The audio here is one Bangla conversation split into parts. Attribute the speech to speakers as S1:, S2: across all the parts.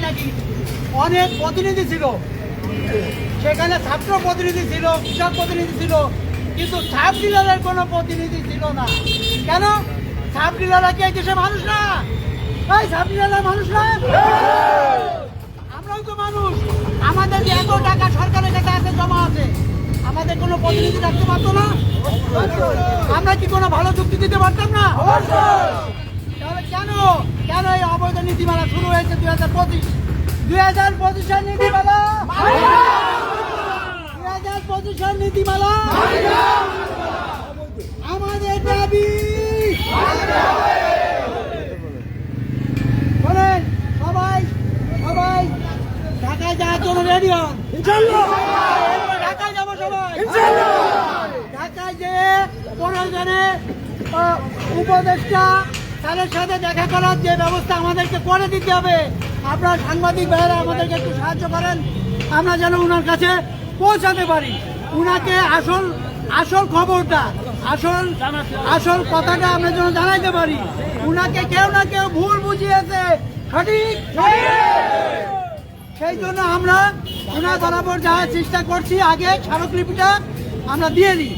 S1: নাকি অনেক প্রতিনিধি ছিল, সেখানে ছাত্র প্রতিনিধি ছিল, কৃষক প্রতিনিধি ছিল, কিন্তু সাব ডিলারের কোনো প্রতিনিধি ছিল না। কেন? সাব ডিলাররা কি এই দেশে মানুষ না? এই সাব ডিলাররা মানুষ না? আমরাও তো মানুষ। আমাদের যে এত টাকা সরকারের কাছে আছে, জমা আছে, আমাদের কোনো প্রতিনিধি রাখতে পারতো না? আমরা কি কোনো ভালো চুক্তি দিতে পারতাম না? তাহলে কেন কেন এই অবৈধ নীতিমালা শুরু হয়েছে 2025 নীতিমালা, 2025 নীতিমালা আমাদের দাবি। বলেন সবাই সবাই ঢাকায় যাওয়ার জন্য রেডি হন। ঢাকায় যাবো সবাই। ঢাকায় যেয়ে প্রয়োজনে উপদেষ্টা তাদের সাথে দেখা করার যে ব্যবস্থা আমাদেরকে করে দিতে হবে। আপনারা সাংবাদিক ভাইয়েরা আমাদেরকে একটু সাহায্য করেন, আমরা যেন উনার কাছে পৌঁছাতে পারি, উনাকে আসল খবরটা, আসল কথাটা আমরা যেন জানাইতে পারি। উনাকে কেউ না কেউ ভুল বুঝিয়েছে, সঠিক। সেই জন্য আমরা উনার বরাবর যাওয়ার চেষ্টা করছি। আগে স্মারকলিপিটা আমরা দিয়ে দিই,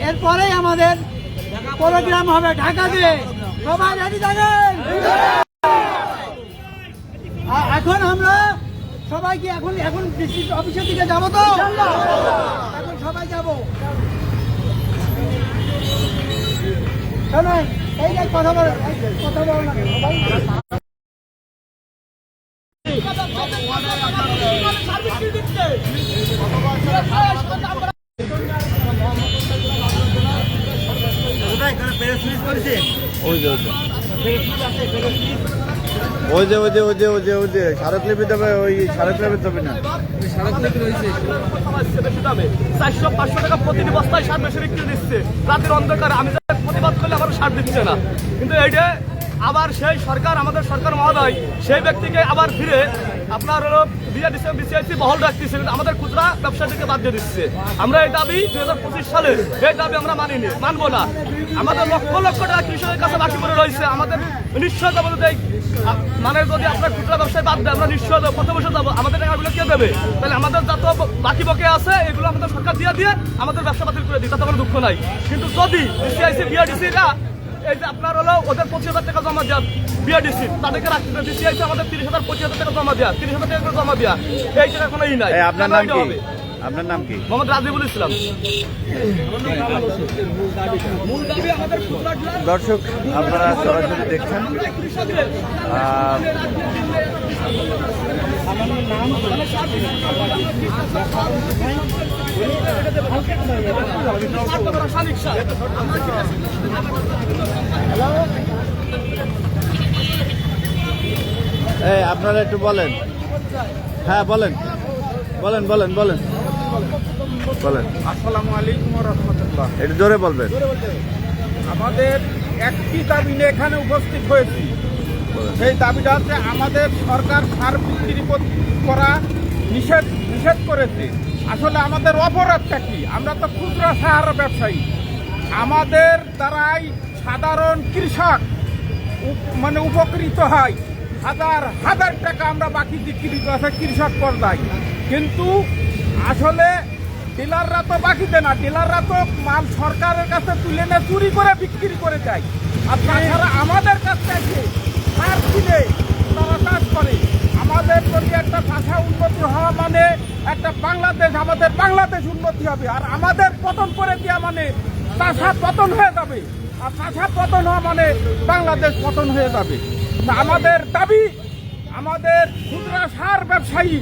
S1: এরপরেই আমাদের প্রোগ্রাম হবে ঢাকাতে। সবাই রেডি থাকেন। এখন আমরা সবাই কি এখন ডিস্ট্রিক্ট অফিসের দিকে যাবো তো? এখন সবাই যাবো। শোনেন, এই যে কথা বলো না সবাই।
S2: স্মারকলিপি দেবে, ওই স্মারকলিপি দেবে না।
S3: 400-500 টাকা প্রতিটি বস্তায় সার বেশি বিক্রি দিচ্ছে রাতের অন্ধকারে। আমি প্রতিবাদ করলে আবার সার দিচ্ছে না, কিন্তু এইটা আবার সেই সরকার, আমাদের সরকার মহোদয় সেই ব্যক্তিকে আবার ফিরে আপনার হলো বিসিআইসি বহাল রাখতেছে, কিন্তু আমাদের খুচরা ব্যবসাটিকে বাদ দিয়ে দিচ্ছে। আমরা এই দাবি 2025 সালে এই দাবি আমরা মানবো না। আমাদের লক্ষ লক্ষ টাকা কৃষকের কাছে বাকি পড়ে রয়েছে। আমাদের নিশ্চয়তা বলতে মানে যদি আপনার খুচরা ব্যবসায় বাদ দেয়, আমরা নিশ্চয় কত বছর যাবো, আমাদের টাকাগুলো কে দেবে? তাহলে আমাদের যত বাকি বকে আছে এগুলো আমাদের সরকার দিয়ে আমাদের ব্যবসা বাতিল করে দিই, তাতে কোনো দুঃখ নাই। কিন্তু যদি বিসিআইসি বিআরডিসিরা এই যে আপনার হলো ওদের 25,000 টাকা জমা দেওয়া, বিআরডিসি তাদেরকে রাখতে বিসিআইসি আমাদের 30,000 25,000 টাকা জমা দেওয়া, 30,000 টাকা করে জমা দেওয়া, এই টাকা কোনো ই নাই।
S2: আপনার নাম কি? আপনার নাম কি?
S3: মোহাম্মদ রাজিবুল ইসলাম।
S2: দর্শক, আপনারা সরাসরি দেখছেন আপনারা একটু বলেন। হ্যাঁ বলেন বলেন বলেন বলেন বলেন।
S4: আসসালামু আলাইকুম ওয়া রাহমাতুল্লাহ।
S2: একটু জোরে বলবেন।
S4: আমাদের একটি দাবি নিয়ে এখানে উপস্থিত হয়েছি। সেই দাবিটা হচ্ছে আমাদের সরকার সার বিক্রি করা নিষেধ করেছে। আসলে আমাদের অপরাধটা কি? আমরা তো খুচরা সার ব্যবসায়ী, আমাদের দ্বারাই সাধারণ কৃষক মানে উপকৃত হয়। হাজার হাজার টাকা আমরা বাকি বিক্রি করছে কৃষক পর্যায়ে, কিন্তু আসলে ডিলাররা তো বাকি দেয় না। ডিলাররা তো মাল সরকারের কাছে তুলে নিয়ে চুরি করে বিক্রি করে যায়। আর তাছাড়া আমাদের কাছ থেকে সার কিনে তারা চাষ করে। আমাদের যদি একটা ভাষা উন্নতি হওয়া মানে একটা বাংলাদেশ, আমাদের বাংলাদেশ উন্নতি হবে। আর আমাদের পতন করে দেওয়া মানে চাষা পতন হয়ে যাবে, আর চাষা পতন হওয়া মানে বাংলাদেশ পতন হয়ে যাবে। তা আমাদের দাবি, আমাদের খুচরা সার ব্যবসায়ী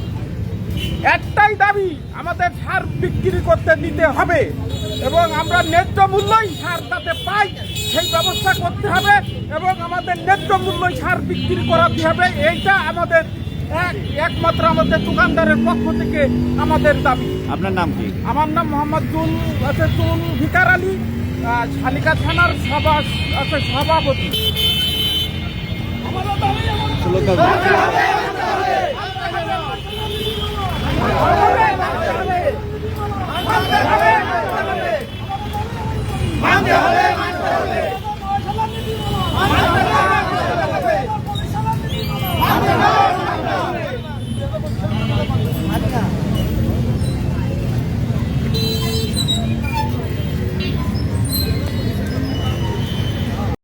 S4: একটাই দাবি, আমাদের সার বিক্রি করতে দিতে হবে এবং আমরা ন্যায্য মূল্যই সার যাতে পাই সেই ব্যবস্থা করতে হবে এবং আমাদের ন্যায্য মূল্যই সার বিক্রি করাতে হবে। এইটা আমাদের একমাত্র আমাদের দোকানদারের পক্ষ থেকে আমাদের দাবি।
S2: আপনার নাম কি?
S4: আমার নাম মোহাম্মদ জুল ভিকার আলী, শালিকা থানার সভাপতি।
S1: মানতে হবে।